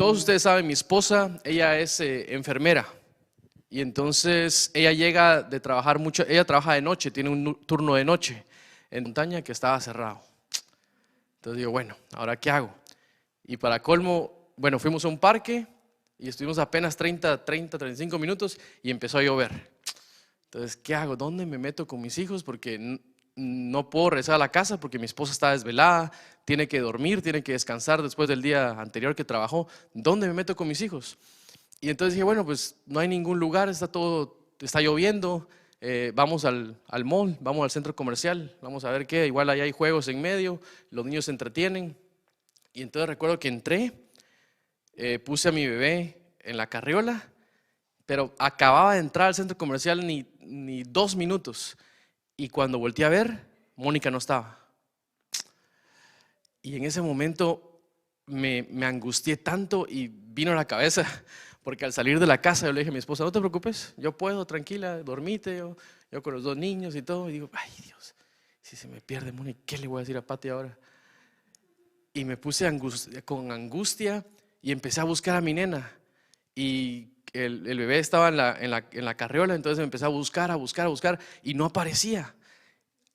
todos ustedes saben, mi esposa, ella es enfermera. Y entonces ella llega de trabajar mucho, ella trabaja de noche, tiene un turno de noche en montaña que estaba cerrado. Entonces digo, bueno, ¿ahora qué hago? Y para colmo, bueno, fuimos a un parque y estuvimos apenas 35 minutos y empezó a llover. Entonces, ¿qué hago? ¿Dónde me meto con mis hijos? Porque no puedo regresar a la casa porque mi esposa está desvelada, tiene que dormir, tiene que descansar después del día anterior que trabajó. ¿Dónde me meto con mis hijos? Y entonces dije, bueno, pues no hay ningún lugar, está lloviendo, vamos al mall, vamos al centro comercial, vamos a ver qué, igual ahí hay juegos en medio, los niños se entretienen. Y entonces recuerdo que entré, puse a mi bebé en la carriola, pero acababa de entrar al centro comercial ni 2 minutos. Y cuando volteé a ver, Mónica no estaba. Y en ese momento me angustié tanto y vino a la cabeza, porque al salir de la casa yo le dije a mi esposa, no te preocupes, yo puedo, tranquila, dormite, yo con los 2 niños y todo. Y digo, ay Dios, si se me pierde Mónica, ¿qué le voy a decir a Pati ahora? Y me puse con angustia y empecé a buscar a mi nena. Y el bebé estaba en la carriola, entonces me empecé a buscar y no aparecía.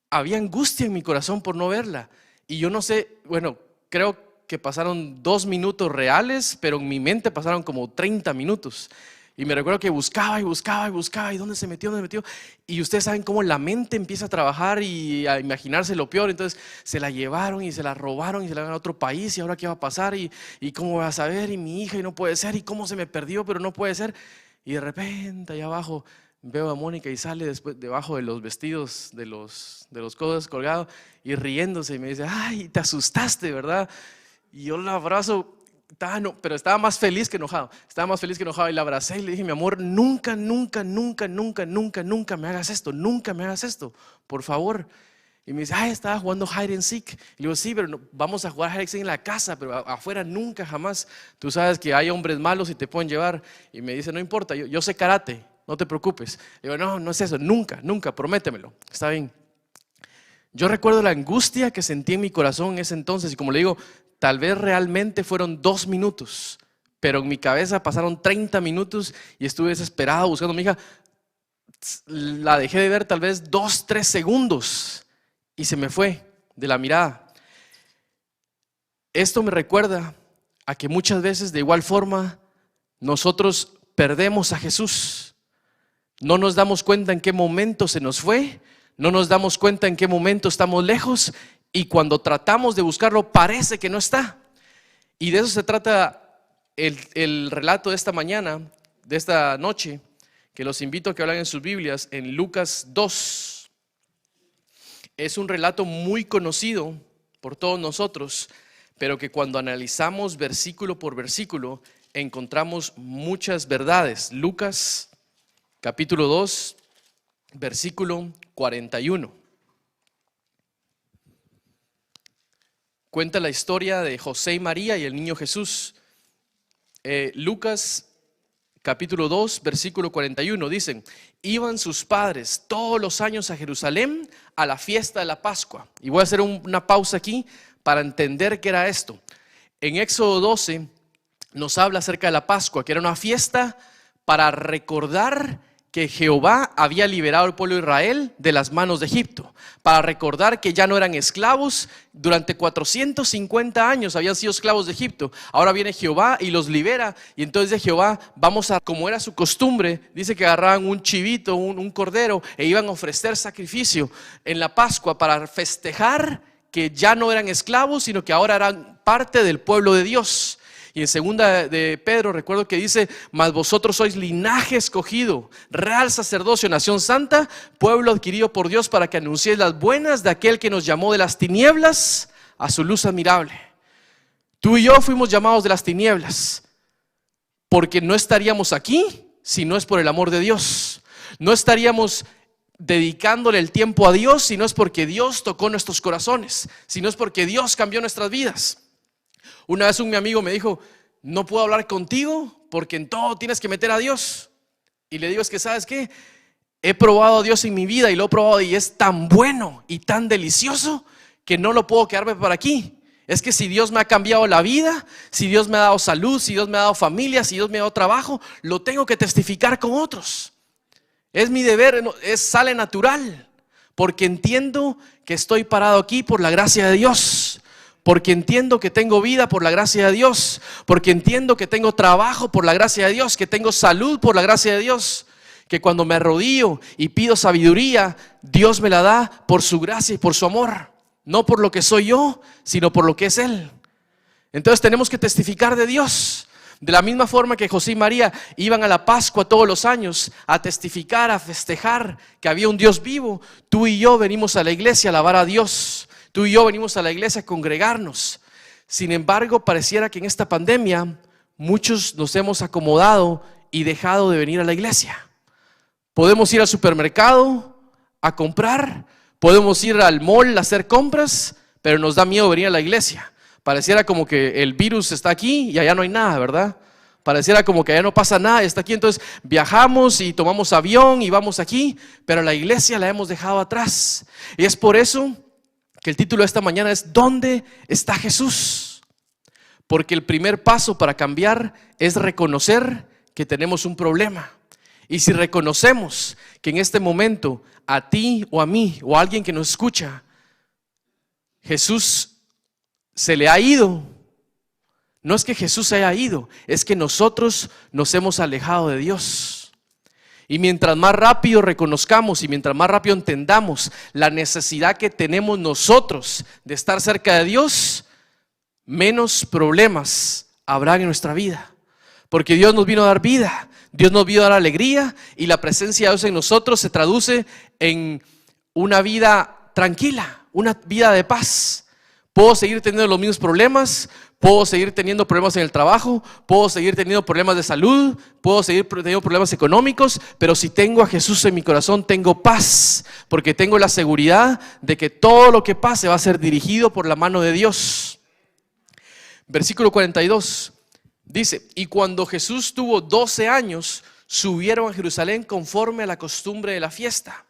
Había angustia en mi corazón por no verla. Y yo no sé, bueno, creo que pasaron 2 minutos reales, pero en mi mente pasaron como 30 minutos. Y me recuerdo que buscaba, ¿y dónde se metió? Y ustedes saben cómo la mente empieza a trabajar y a imaginarse lo peor. Entonces se la llevaron y se la robaron y se la llevaron a otro país. ¿Y ahora qué va a pasar? ¿Y cómo voy a saber? Y mi hija, y no puede ser. ¿Y cómo se me perdió? Pero no puede ser. Y de repente allá abajo veo a Mónica y sale debajo de los vestidos de los codos colgados y riéndose. Y me dice, ay, te asustaste, ¿verdad? Y yo la abrazo. Pero estaba más feliz que enojado. Y la abracé y le dije, mi amor, nunca me hagas esto. Nunca me hagas esto, por favor. Y me dice, ay, estaba jugando hide and seek. Y le digo, sí, pero vamos a jugar hide and seek en la casa, pero afuera nunca, jamás. Tú sabes que hay hombres malos y te pueden llevar. Y me dice, no importa, yo sé karate, no te preocupes. Le digo, no es eso, nunca, prométemelo. Está bien. Yo recuerdo la angustia que sentí en mi corazón en ese entonces. Y como le digo, tal vez realmente fueron 2 minutos, pero en mi cabeza pasaron 30 minutos y estuve desesperado buscando a mi hija. La dejé de ver tal vez 2, 3 segundos y se me fue de la mirada. Esto me recuerda a que muchas veces de igual forma nosotros perdemos a Jesús. No nos damos cuenta en qué momento se nos fue, no nos damos cuenta en qué momento estamos lejos. Y cuando tratamos de buscarlo, parece que no está. Y de eso se trata el relato de esta mañana, de esta noche, que los invito a que hablen en sus Biblias, en Lucas 2. Es un relato muy conocido por todos nosotros, pero que cuando analizamos versículo por versículo, encontramos muchas verdades. Lucas capítulo 2, versículo 41. Cuenta la historia de José y María y el niño Jesús. Lucas capítulo 2, versículo 41, dicen, iban sus padres todos los años a Jerusalén a la fiesta de la Pascua. Y voy a hacer una pausa aquí para entender qué era esto. En Éxodo 12 nos habla acerca de la Pascua, que era una fiesta para recordar que Jehová había liberado al pueblo de Israel de las manos de Egipto, para recordar que ya no eran esclavos. Durante 450 años habían sido esclavos de Egipto. Ahora viene Jehová y los libera. Y entonces de Jehová, como era su costumbre, dice que agarraban un chivito, un cordero, e iban a ofrecer sacrificio en la Pascua para festejar que ya no eran esclavos, sino que ahora eran parte del pueblo de Dios. Y en segunda de Pedro recuerdo que dice, mas vosotros sois linaje escogido, real sacerdocio, nación santa, pueblo adquirido por Dios, para que anunciéis las buenas de aquel que nos llamó de las tinieblas a su luz admirable. Tú y yo fuimos llamados de las tinieblas, porque no estaríamos aquí si no es por el amor de Dios. No estaríamos dedicándole el tiempo a Dios si no es porque Dios tocó nuestros corazones, si no es porque Dios cambió nuestras vidas. Una vez un amigo me dijo, no puedo hablar contigo porque en todo tienes que meter a Dios. Y le digo, es que ¿sabes qué? He probado a Dios en mi vida y lo he probado y es tan bueno y tan delicioso que no lo puedo quedarme para aquí. Es que si Dios me ha cambiado la vida, si Dios me ha dado salud, si Dios me ha dado familia, si Dios me ha dado trabajo, lo tengo que testificar con otros. Es mi deber, sale natural, porque entiendo que estoy parado aquí por la gracia de Dios, porque entiendo que tengo vida por la gracia de Dios, porque entiendo que tengo trabajo por la gracia de Dios, que tengo salud por la gracia de Dios, que cuando me arrodillo y pido sabiduría, Dios me la da por su gracia y por su amor, no por lo que soy yo, sino por lo que es Él. Entonces tenemos que testificar de Dios. De la misma forma que José y María iban a la Pascua todos los años a testificar, a festejar que había un Dios vivo, tú y yo venimos a la iglesia a alabar a Dios. Tú y yo venimos a la iglesia a congregarnos. Sin embargo, pareciera que en esta pandemia muchos nos hemos acomodado y dejado de venir a la iglesia. Podemos ir al supermercado a comprar, podemos ir al mall a hacer compras, pero nos da miedo venir a la iglesia. Pareciera como que el virus está aquí y allá no hay nada, ¿verdad? Pareciera como que allá no pasa nada, está aquí. Entonces viajamos y tomamos avión y vamos aquí, pero la iglesia la hemos dejado atrás. Y es por eso que el título de esta mañana es ¿dónde está Jesús? Porque el primer paso para cambiar es reconocer que tenemos un problema. Y si reconocemos que en este momento a ti o a mí o a alguien que nos escucha, Jesús se le ha ido. No es que Jesús se haya ido, es que nosotros nos hemos alejado de Dios. Y mientras más rápido reconozcamos y mientras más rápido entendamos la necesidad que tenemos nosotros de estar cerca de Dios, menos problemas habrá en nuestra vida. Porque Dios nos vino a dar vida, Dios nos vino a dar alegría, y la presencia de Dios en nosotros se traduce en una vida tranquila, una vida de paz. Puedo seguir teniendo los mismos problemas, puedo seguir teniendo problemas en el trabajo, puedo seguir teniendo problemas de salud, puedo seguir teniendo problemas económicos, pero si tengo a Jesús en mi corazón, tengo paz, porque tengo la seguridad de que todo lo que pase va a ser dirigido por la mano de Dios. Versículo 42 dice: y cuando Jesús tuvo 12 años, subieron a Jerusalén conforme a la costumbre de la fiesta.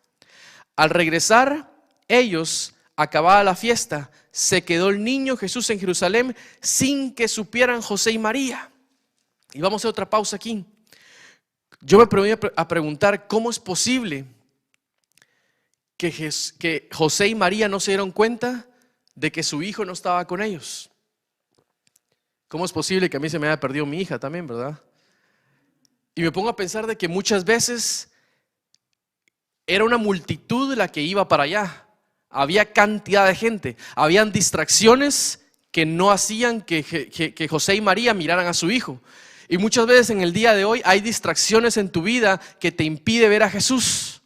Al regresar ellos, acabada la fiesta, se quedó el niño Jesús en Jerusalén sin que supieran José y María. Y vamos a hacer otra pausa aquí. Yo me voy a preguntar cómo es posible que José y María no se dieron cuenta de que su hijo no estaba con ellos. ¿Cómo es posible que a mí se me haya perdido mi hija también, verdad? Y me pongo a pensar de que muchas veces era una multitud la que iba para allá. Había cantidad de gente, habían distracciones que no hacían que José y María miraran a su hijo. Y muchas veces en el día de hoy hay distracciones en tu vida que te impide ver a Jesús.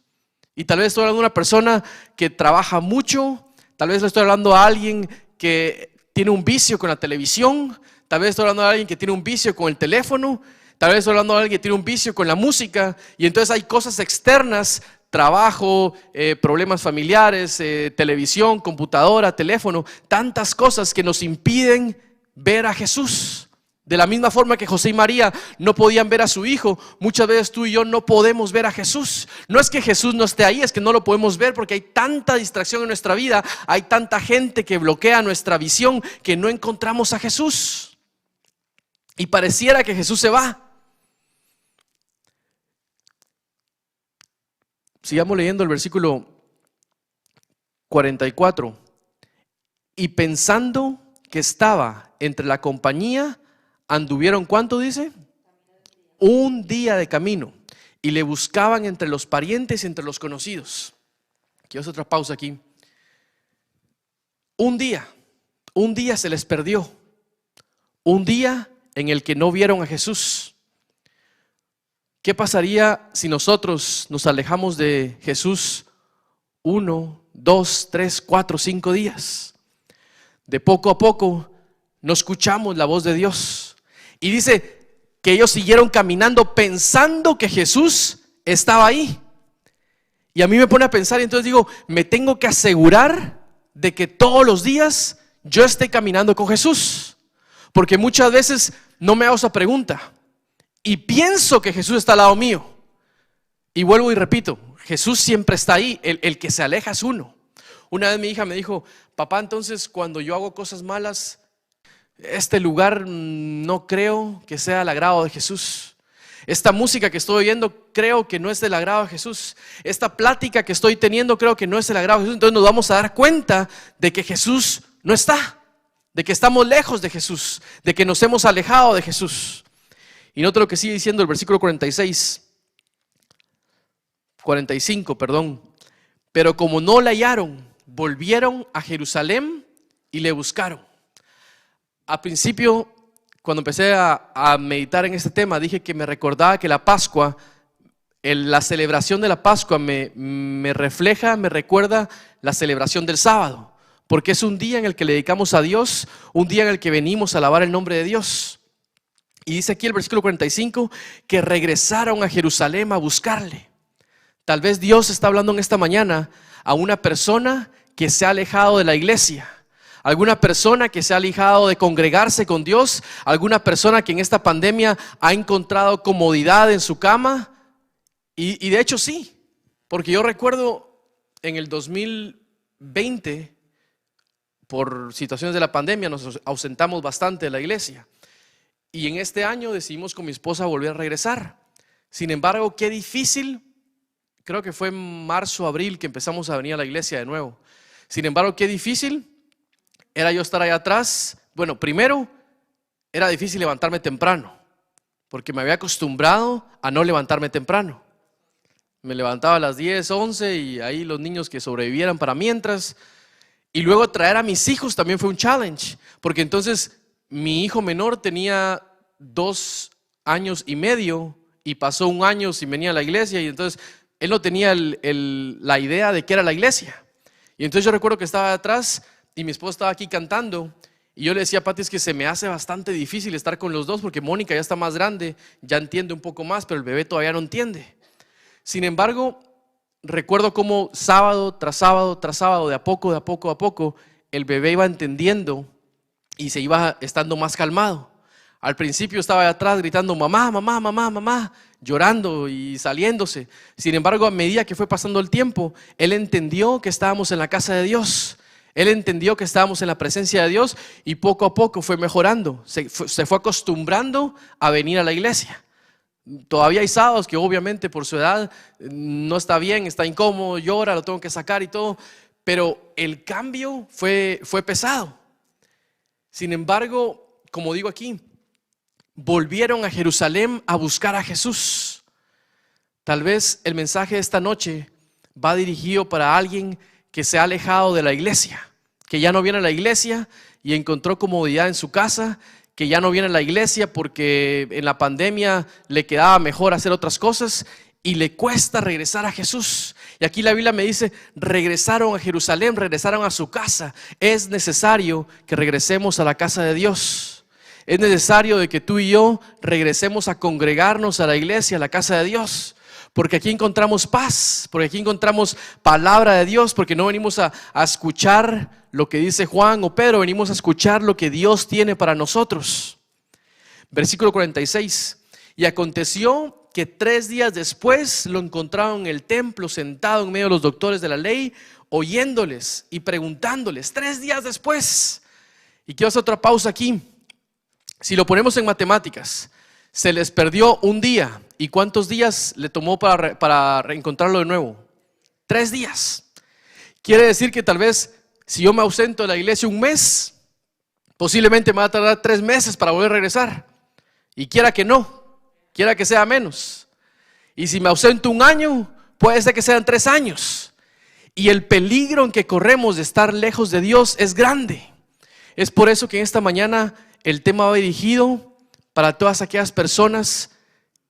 Y tal vez estoy hablando de una persona que trabaja mucho, tal vez le estoy hablando a alguien que tiene un vicio con la televisión, tal vez estoy hablando a alguien que tiene un vicio con el teléfono, tal vez estoy hablando a alguien que tiene un vicio con la música, y entonces hay cosas externas, trabajo, problemas familiares, televisión, computadora, teléfono, tantas cosas que nos impiden ver a Jesús. De la misma forma que José y María no podían ver a su hijo, muchas veces tú y yo no podemos ver a Jesús. No es que Jesús no esté ahí, es que no lo podemos ver porque hay tanta distracción en nuestra vida, hay tanta gente que bloquea nuestra visión que no encontramos a Jesús. Y pareciera que Jesús se va. Sigamos leyendo el versículo 44. Y pensando que estaba entre la compañía, anduvieron, ¿cuánto dice? Un día de camino. Y le buscaban entre los parientes y entre los conocidos. Quiero hacer otra pausa aquí. Un día se les perdió. Un día en el que no vieron a Jesús. ¿Qué pasaría si nosotros nos alejamos de Jesús 1, 2, 3, 4, 5 días? De poco a poco no escuchamos la voz de Dios. Y dice que ellos siguieron caminando pensando que Jesús estaba ahí. Y a mí me pone a pensar, y entonces digo, me tengo que asegurar de que todos los días yo esté caminando con Jesús. Porque muchas veces no me hago esa pregunta. Y pienso que Jesús está al lado mío. Y vuelvo y repito, Jesús siempre está ahí, el que se aleja es uno. Una vez mi hija me dijo: papá, entonces cuando yo hago cosas malas, este lugar no creo que sea del agrado de Jesús. Esta música que estoy oyendo creo que no es del agrado de Jesús. Esta plática que estoy teniendo creo que no es del agrado de Jesús. Entonces nos vamos a dar cuenta de que Jesús no está, de que estamos lejos de Jesús, de que nos hemos alejado de Jesús. Y note lo que sigue diciendo el versículo 45, perdón. Pero como no la hallaron, volvieron a Jerusalén y le buscaron. Al principio, cuando empecé a meditar en este tema, dije que me recordaba que la Pascua, la celebración de la Pascua me refleja, me recuerda la celebración del sábado, porque es un día en el que le dedicamos a Dios, un día en el que venimos a alabar el nombre de Dios. Y dice aquí el versículo 45 que regresaron a Jerusalén a buscarle. Tal vez Dios está hablando en esta mañana a una persona que se ha alejado de la iglesia, alguna persona que se ha alejado de congregarse con Dios, alguna persona que en esta pandemia ha encontrado comodidad en su cama. Y de hecho sí, porque yo recuerdo en el 2020, por situaciones de la pandemia, nos ausentamos bastante de la iglesia. Y en este año decidimos con mi esposa volver a regresar. Sin embargo, qué difícil, creo que fue en marzo, abril que empezamos a venir a la iglesia de nuevo. Sin embargo, qué difícil era yo estar allá atrás. Bueno, primero era difícil levantarme temprano, porque me había acostumbrado a no levantarme temprano. Me levantaba a las 10, 11 y ahí los niños que sobrevivieran para mientras. Y luego traer a mis hijos también fue un challenge, porque entonces mi hijo menor tenía 2 años y medio y pasó 1 año sin venir a la iglesia, y entonces él no tenía la idea de qué era la iglesia. Y entonces yo recuerdo que estaba atrás y mi esposa estaba aquí cantando y yo le decía a Pati, es que se me hace bastante difícil estar con los dos porque Mónica ya está más grande, ya entiende un poco más, pero el bebé todavía no entiende. Sin embargo, recuerdo cómo sábado tras sábado tras sábado, de a poco, el bebé iba entendiendo y se iba estando más calmado. Al principio estaba atrás gritando mamá, mamá, mamá, mamá, llorando y saliéndose. Sin embargo, a medida que fue pasando el tiempo, él entendió que estábamos en la casa de Dios. Él entendió que estábamos en la presencia de Dios y poco a poco fue mejorando. Se fue acostumbrando a venir a la iglesia. Todavía hay sábados que obviamente por su edad no está bien, está incómodo, llora, lo tengo que sacar y todo. Pero el cambio fue pesado. Sin embargo, como digo aquí, volvieron a Jerusalén a buscar a Jesús. Tal vez el mensaje de esta noche va dirigido para alguien que se ha alejado de la iglesia, que ya no viene a la iglesia y encontró comodidad en su casa, que ya no viene a la iglesia porque en la pandemia le quedaba mejor hacer otras cosas y le cuesta regresar a Jesús. Y aquí la Biblia me dice, regresaron a Jerusalén, regresaron a su casa. Es necesario que regresemos a la casa de Dios. Es necesario de que tú y yo regresemos a congregarnos a la iglesia, a la casa de Dios. Porque aquí encontramos paz, porque aquí encontramos palabra de Dios, porque no venimos a escuchar lo que dice Juan o Pedro, venimos a escuchar lo que Dios tiene para nosotros. Versículo 46. Y aconteció que 3 días después lo encontraron en el templo, sentado en medio de los doctores de la ley, oyéndoles y preguntándoles. 3 días después. Y quiero hacer otra pausa aquí. Si lo ponemos en matemáticas, se les perdió un día. ¿Y cuántos días le tomó para reencontrarlo de nuevo? 3 días. Quiere decir que tal vez si yo me ausento de la iglesia 1 mes, posiblemente me va a tardar 3 meses para volver a regresar. Y quiera que no, quiera que sea menos. Y si me ausento 1 año, puede ser que sean 3 años. Y el peligro en que corremos de estar lejos de Dios es grande. Es por eso que en esta mañana el tema va dirigido para todas aquellas personas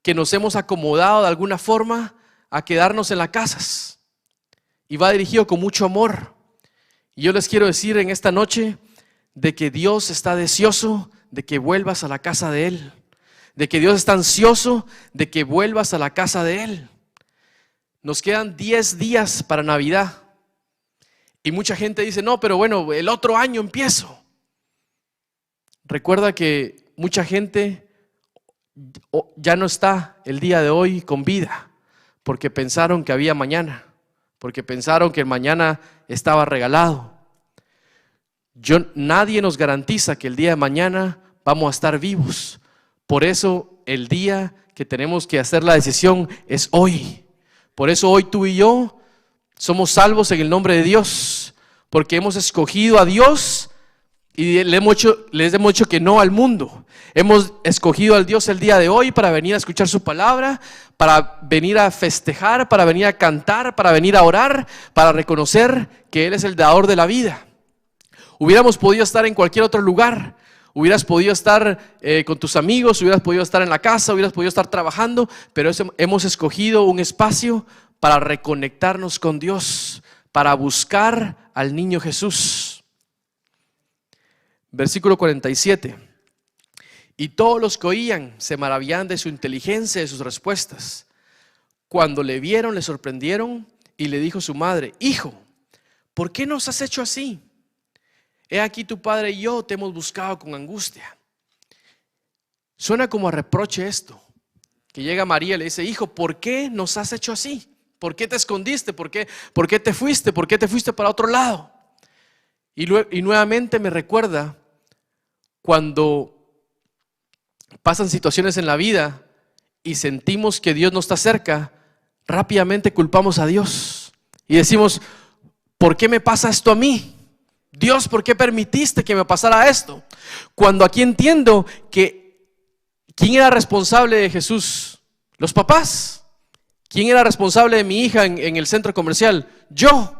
que nos hemos acomodado de alguna forma a quedarnos en las casas. Y va dirigido con mucho amor. Y yo les quiero decir en esta noche de que Dios está deseoso de que vuelvas a la casa de Él. De que Dios está ansioso de que vuelvas a la casa de Él. Nos quedan 10 días para Navidad. Y mucha gente dice, no, pero bueno, el otro año empiezo. Recuerda que mucha gente ya no está el día de hoy con vida porque pensaron que había mañana, porque pensaron que el mañana estaba regalado. Nadie nos garantiza que el día de mañana vamos a estar vivos. Por eso el día que tenemos que hacer la decisión es hoy. Por eso hoy tú y yo somos salvos en el nombre de Dios, porque hemos escogido a Dios y les hemos dicho que no al mundo. Hemos escogido al Dios el día de hoy para venir a escuchar su palabra, para venir a festejar, para venir a cantar, para venir a orar, para reconocer que Él es el dador de la vida. Hubiéramos podido estar en cualquier otro lugar. Hubieras podido estar con tus amigos, hubieras podido estar en la casa, hubieras podido estar trabajando, pero hemos escogido un espacio para reconectarnos con Dios, para buscar al niño Jesús. Versículo 47. Y todos los que oían se maravillaban de su inteligencia y de sus respuestas. Cuando le vieron, le sorprendieron y le dijo su madre: Hijo, ¿por qué nos has hecho así? He aquí tu padre y yo te hemos buscado con angustia. Suena como a reproche esto, que llega María y le dice: Hijo, ¿por qué nos has hecho así? ¿Por qué te escondiste? ¿Por qué te fuiste? ¿Por qué te fuiste para otro lado? Y nuevamente me recuerda cuando pasan situaciones en la vida y sentimos que Dios no está cerca, rápidamente culpamos a Dios y decimos: ¿por qué me pasa esto a mí? Dios, ¿por qué permitiste que me pasara esto? Cuando aquí entiendo que ¿quién era responsable de Jesús? Los papás. ¿Quién era responsable de mi hija en el centro comercial? Yo.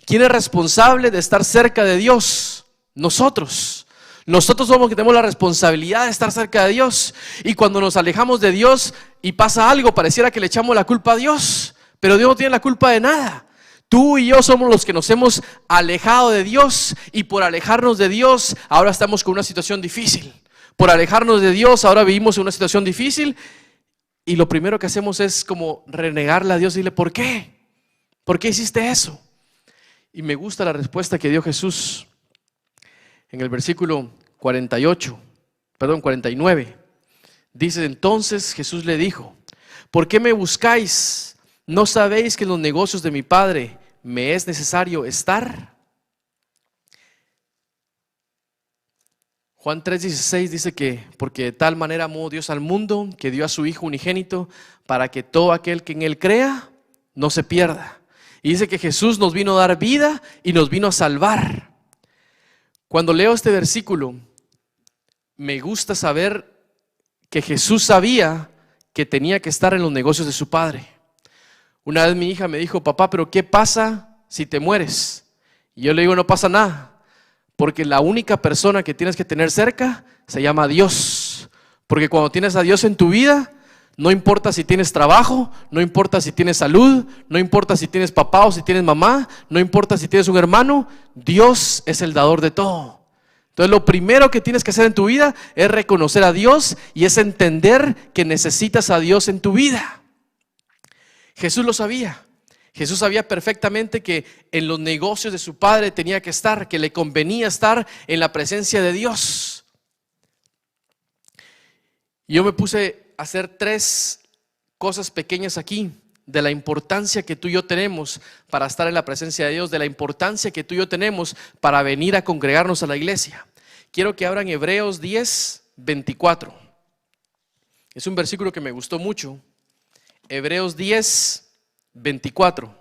¿Quién es responsable de estar cerca de Dios? Nosotros. Nosotros somos los que tenemos la responsabilidad de estar cerca de Dios. Y cuando nos alejamos de Dios y pasa algo, pareciera que le echamos la culpa a Dios. Pero Dios no tiene la culpa de nada. Tú y yo somos los que nos hemos alejado de Dios, y por alejarnos de Dios ahora estamos con una situación difícil. Por alejarnos de Dios ahora vivimos en una situación difícil, y lo primero que hacemos es como renegarle a Dios y decirle: ¿por qué? ¿Por qué hiciste eso? Y me gusta la respuesta que dio Jesús en el versículo 49. Dice: entonces Jesús le dijo: ¿por qué me buscáis? ¿No sabéis que en los negocios de mi Padre me es necesario estar? Juan 3:16 dice que porque de tal manera amó Dios al mundo, que dio a su Hijo unigénito, para que todo aquel que en Él crea no se pierda. Y dice que Jesús nos vino a dar vida y nos vino a salvar. Cuando leo este versículo, me gusta saber que Jesús sabía que tenía que estar en los negocios de su Padre. Una vez mi hija me dijo: papá, ¿pero qué pasa si te mueres? Y yo le digo: no pasa nada, porque la única persona que tienes que tener cerca se llama Dios. Porque cuando tienes a Dios en tu vida, no importa si tienes trabajo, no importa si tienes salud, no importa si tienes papá o si tienes mamá, no importa si tienes un hermano, Dios es el dador de todo. Entonces lo primero que tienes que hacer en tu vida es reconocer a Dios y es entender que necesitas a Dios en tu vida. Jesús lo sabía. Jesús sabía perfectamente que en los negocios de su Padre tenía que estar, que le convenía estar en la presencia de Dios. Y yo me puse a hacer 3 cosas pequeñas aquí de la importancia que tú y yo tenemos para estar en la presencia de Dios, de la importancia que tú y yo tenemos para venir a congregarnos a la iglesia. Quiero que abran Hebreos 10:24. Es un versículo que me gustó mucho. Hebreos 10:24.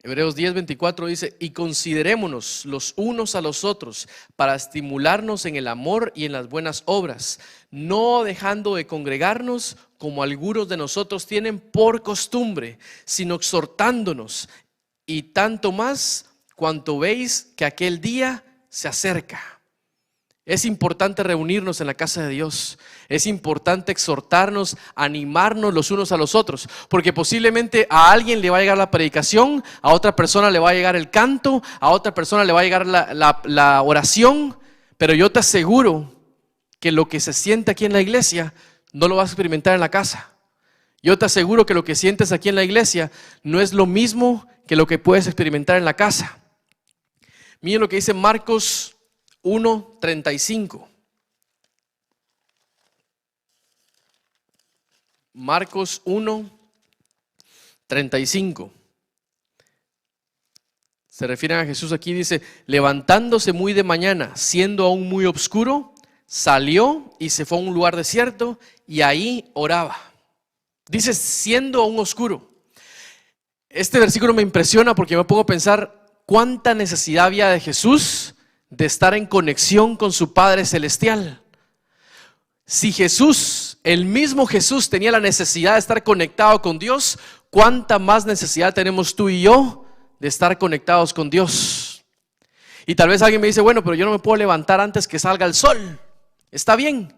Hebreos 10:24 dice: y considerémonos los unos a los otros para estimularnos en el amor y en las buenas obras, no dejando de congregarnos como algunos de nosotros tienen por costumbre, sino exhortándonos, y tanto más cuanto veis que aquel día se acerca. Es importante reunirnos en la casa de Dios. Es importante exhortarnos, animarnos los unos a los otros, porque posiblemente a alguien le va a llegar la predicación, a otra persona le va a llegar el canto, a otra persona le va a llegar la oración, pero yo te aseguro que lo que se siente aquí en la iglesia no lo vas a experimentar en la casa. Yo te aseguro que lo que sientes aquí en la iglesia no es lo mismo que lo que puedes experimentar en la casa. Miren lo que dice Marcos 1:35. Marcos 1:35. Se refieren a Jesús aquí, dice, levantándose muy de mañana, siendo aún muy oscuro, salió y se fue a un lugar desierto y ahí oraba. Dice, siendo aún oscuro. Este versículo me impresiona porque me pongo a pensar cuánta necesidad había de Jesús de estar en conexión con su Padre Celestial. Si Jesús, el mismo Jesús, tenía la necesidad de estar conectado con Dios, ¿cuánta más necesidad tenemos tú y yo de estar conectados con Dios? Y tal vez alguien me dice, bueno, pero yo no me puedo levantar antes que salga el sol. Está bien,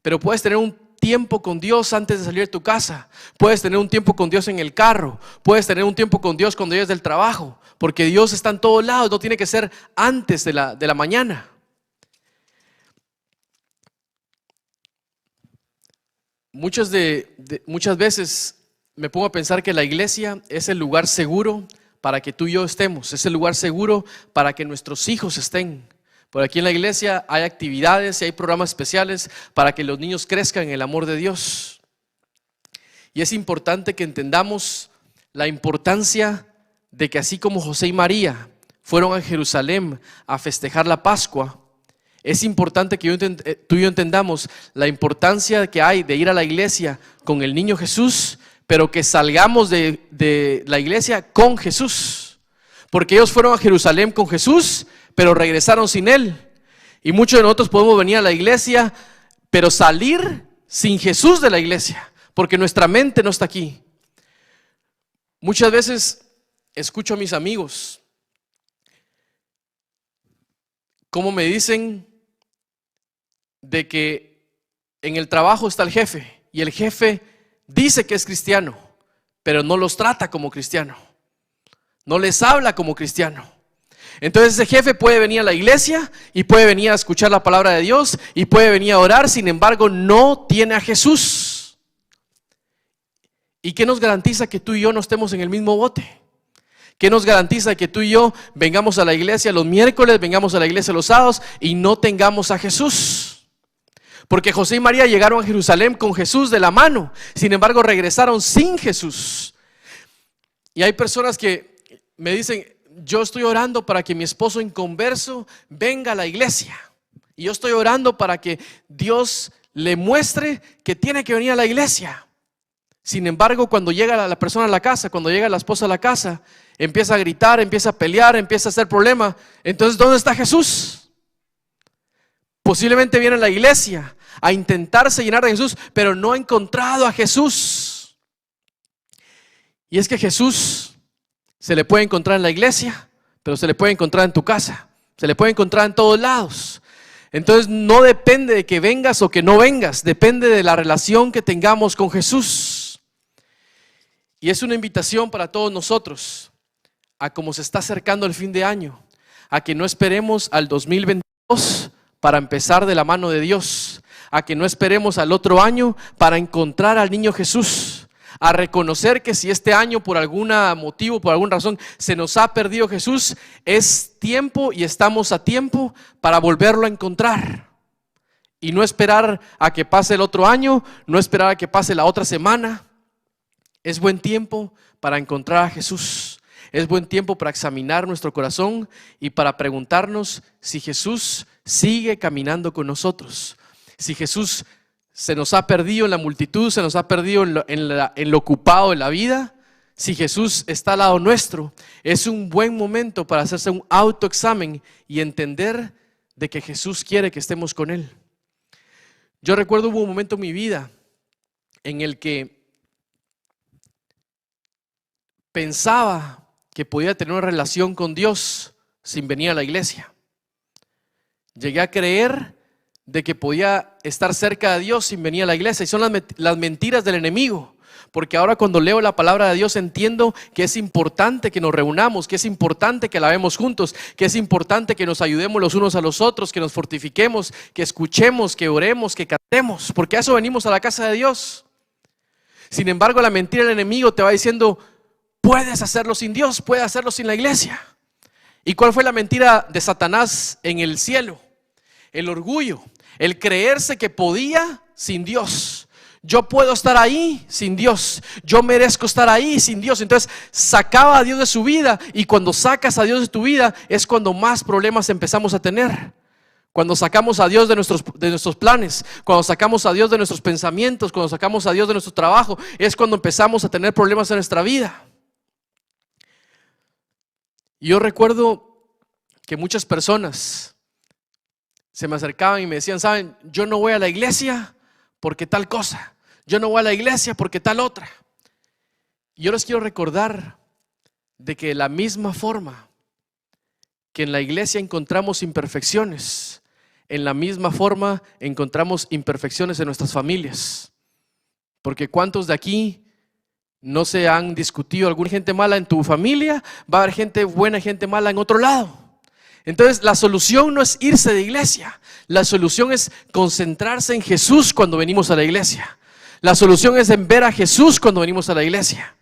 pero puedes tener un tiempo con Dios antes de salir de tu casa. Puedes tener un tiempo con Dios en el carro. Puedes tener un tiempo con Dios cuando llegues del trabajo, porque Dios está en todos lados, no tiene que ser antes de la mañana. Muchas veces me pongo a pensar que la iglesia es el lugar seguro para que tú y yo estemos, es el lugar seguro para que nuestros hijos estén. Por aquí en la iglesia hay actividades y hay programas especiales para que los niños crezcan en el amor de Dios. Y es importante que entendamos la importancia de que así como José y María fueron a Jerusalén a festejar la Pascua, es importante que tú y yo entendamos la importancia que hay de ir a la iglesia con el niño Jesús, pero que salgamos de la iglesia con Jesús. Porque ellos fueron a Jerusalén con Jesús, pero regresaron sin Él. Y muchos de nosotros podemos venir a la iglesia, pero salir sin Jesús de la iglesia, porque nuestra mente no está aquí. Muchas veces escucho a mis amigos cómo me dicen de que en el trabajo está el jefe, y el jefe dice que es cristiano, pero no los trata como cristiano, no les habla como cristiano. Entonces ese jefe puede venir a la iglesia y puede venir a escuchar la palabra de Dios y puede venir a orar, sin embargo no tiene a Jesús. ¿Y qué nos garantiza que tú y yo no estemos en el mismo bote? ¿Qué nos garantiza que tú y yo vengamos a la iglesia los miércoles, vengamos a la iglesia los sábados y no tengamos a Jesús? Porque José y María llegaron a Jerusalén con Jesús de la mano, sin embargo regresaron sin Jesús. Y hay personas que me dicen, yo estoy orando para que mi esposo inconverso venga a la iglesia. Y yo estoy orando para que Dios le muestre que tiene que venir a la iglesia. Sin embargo, cuando llega la persona a la casa, cuando llega la esposa a la casa, empieza a gritar, empieza a pelear, empieza a hacer problema. Entonces, ¿dónde está Jesús? Posiblemente viene a la iglesia a intentarse llenar de Jesús, pero no ha encontrado a Jesús. Y es que Jesús se le puede encontrar en la iglesia, pero se le puede encontrar en tu casa, se le puede encontrar en todos lados. Entonces no depende de que vengas o que no vengas, depende de la relación que tengamos con Jesús. Y es una invitación para todos nosotros, a como se está acercando el fin de año, a que no esperemos al 2022 para empezar de la mano de Dios, a que no esperemos al otro año para encontrar al niño Jesús, a reconocer que si este año por algún motivo, por alguna razón se nos ha perdido Jesús, es tiempo y estamos a tiempo para volverlo a encontrar. Y no esperar a que pase el otro año, no esperar a que pase la otra semana. Es buen tiempo para encontrar a Jesús. Es buen tiempo para examinar nuestro corazón y para preguntarnos si Jesús sigue caminando con nosotros. Si Jesús se nos ha perdido en la multitud, se nos ha perdido en lo ocupado de la vida. Si Jesús está al lado nuestro, es un buen momento para hacerse un autoexamen y entender de que Jesús quiere que estemos con Él. Yo recuerdo hubo un momento en mi vida en el que pensaba que podía tener una relación con Dios sin venir a la iglesia. Llegué a creer de que podía estar cerca de Dios sin venir a la iglesia, y son las mentiras del enemigo. Porque ahora cuando leo la palabra de Dios entiendo que es importante que nos reunamos, que es importante que la vemos juntos, que es importante que nos ayudemos los unos a los otros, que nos fortifiquemos, que escuchemos, que oremos, que cantemos, porque a eso venimos a la casa de Dios. Sin embargo, la mentira del enemigo te va diciendo, puedes hacerlo sin Dios, puedes hacerlo sin la iglesia. ¿Y cuál fue la mentira de Satanás en el cielo? El orgullo, el creerse que podía sin Dios. Yo puedo estar ahí sin Dios. Yo merezco estar ahí sin Dios. Entonces sacaba a Dios de su vida. Y cuando sacas a Dios de tu vida es cuando más problemas empezamos a tener. Cuando sacamos a Dios de nuestros planes, cuando sacamos a Dios de nuestros pensamientos, cuando sacamos a Dios de nuestro trabajo, es cuando empezamos a tener problemas en nuestra vida. Y yo recuerdo que muchas personas se me acercaban y me decían, ¿saben? Yo no voy a la iglesia porque tal cosa. Yo no voy a la iglesia porque tal otra. Y yo les quiero recordar de que de la misma forma que en la iglesia encontramos imperfecciones, en la misma forma encontramos imperfecciones en nuestras familias. Porque ¿cuántos de aquí no se han discutido alguna gente mala en tu familia? Va a haber gente buena y gente mala en otro lado. Entonces la solución no es irse de iglesia. La solución es concentrarse en Jesús cuando venimos a la iglesia. La solución es en ver a Jesús cuando venimos a la iglesia.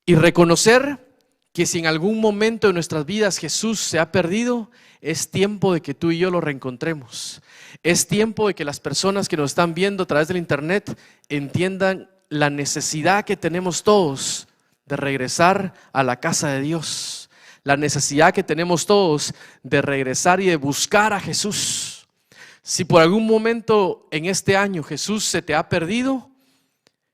Y reconocer que si en algún momento de nuestras vidas Jesús se ha perdido, es tiempo de que tú y yo lo reencontremos. Es tiempo de que las personas que nos están viendo a través del internet entiendan la necesidad que tenemos todos de regresar a la casa de Dios. La necesidad que tenemos todos de regresar y de buscar a Jesús. Si por algún momento en este año Jesús se te ha perdido,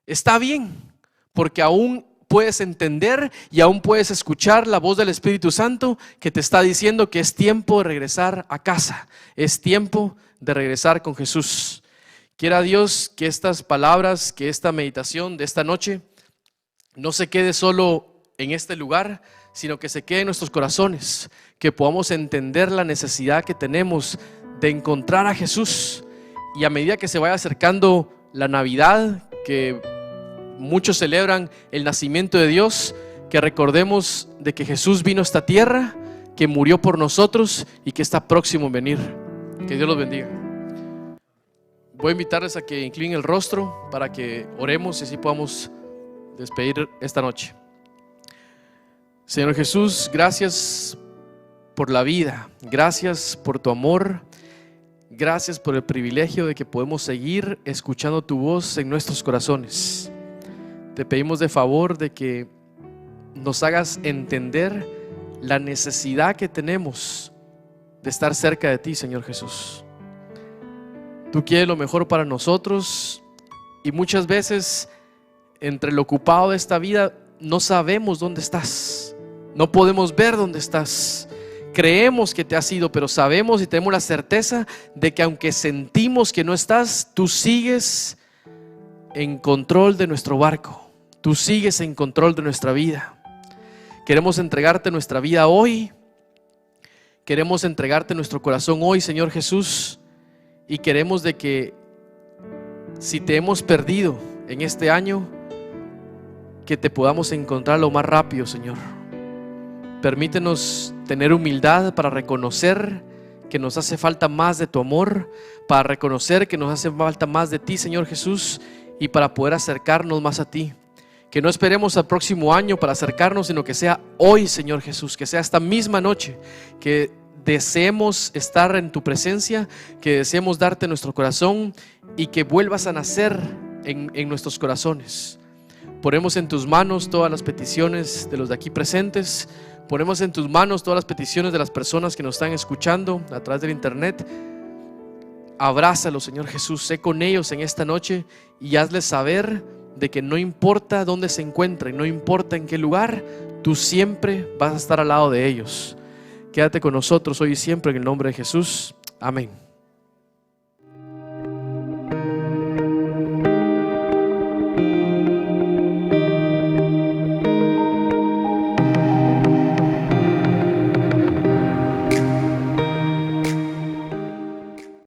está bien, porque aún puedes entender y aún puedes escuchar la voz del Espíritu Santo que te está diciendo que es tiempo de regresar a casa, es tiempo de regresar con Jesús. Quiera Dios que estas palabras, que esta meditación de esta noche no se quede solo en este lugar, sino que se quede en nuestros corazones, que podamos entender la necesidad que tenemos de encontrar a Jesús. Y a medida que se vaya acercando la Navidad, que muchos celebran el nacimiento de Dios, que recordemos de que Jesús vino a esta tierra, que murió por nosotros y que está próximo a venir. Que Dios los bendiga. Voy a invitarles a que inclinen el rostro para que oremos y así podamos despedir esta noche. Señor Jesús, gracias por la vida, gracias por tu amor, gracias por el privilegio de que podemos seguir escuchando tu voz en nuestros corazones. Te pedimos de favor de que nos hagas entender la necesidad que tenemos de estar cerca de ti, Señor Jesús. Tú quieres lo mejor para nosotros y muchas veces entre lo ocupado de esta vida no sabemos dónde estás. No podemos ver dónde estás. Creemos que te has ido, pero sabemos y tenemos la certeza de que aunque sentimos que no estás, tú sigues en control de nuestro barco. Tú sigues en control de nuestra vida. Queremos entregarte nuestra vida hoy. Queremos entregarte nuestro corazón hoy, Señor Jesús. Y queremos de que si te hemos perdido en este año, que te podamos encontrar lo más rápido, Señor. Permítenos tener humildad para reconocer que nos hace falta más de tu amor, para reconocer que nos hace falta más de ti, Señor Jesús, y para poder acercarnos más a ti. Que no esperemos al próximo año para acercarnos, sino que sea hoy, Señor Jesús, que sea esta misma noche, que deseemos estar en tu presencia, que deseemos darte nuestro corazón y que vuelvas a nacer en nuestros corazones. Ponemos en tus manos todas las peticiones de los de aquí presentes. Ponemos en tus manos todas las peticiones de las personas que nos están escuchando a través del internet. Abrázalos, Señor Jesús, sé con ellos en esta noche y hazles saber de que no importa dónde se encuentren, no importa en qué lugar, tú siempre vas a estar al lado de ellos. Quédate con nosotros hoy y siempre en el nombre de Jesús. Amén.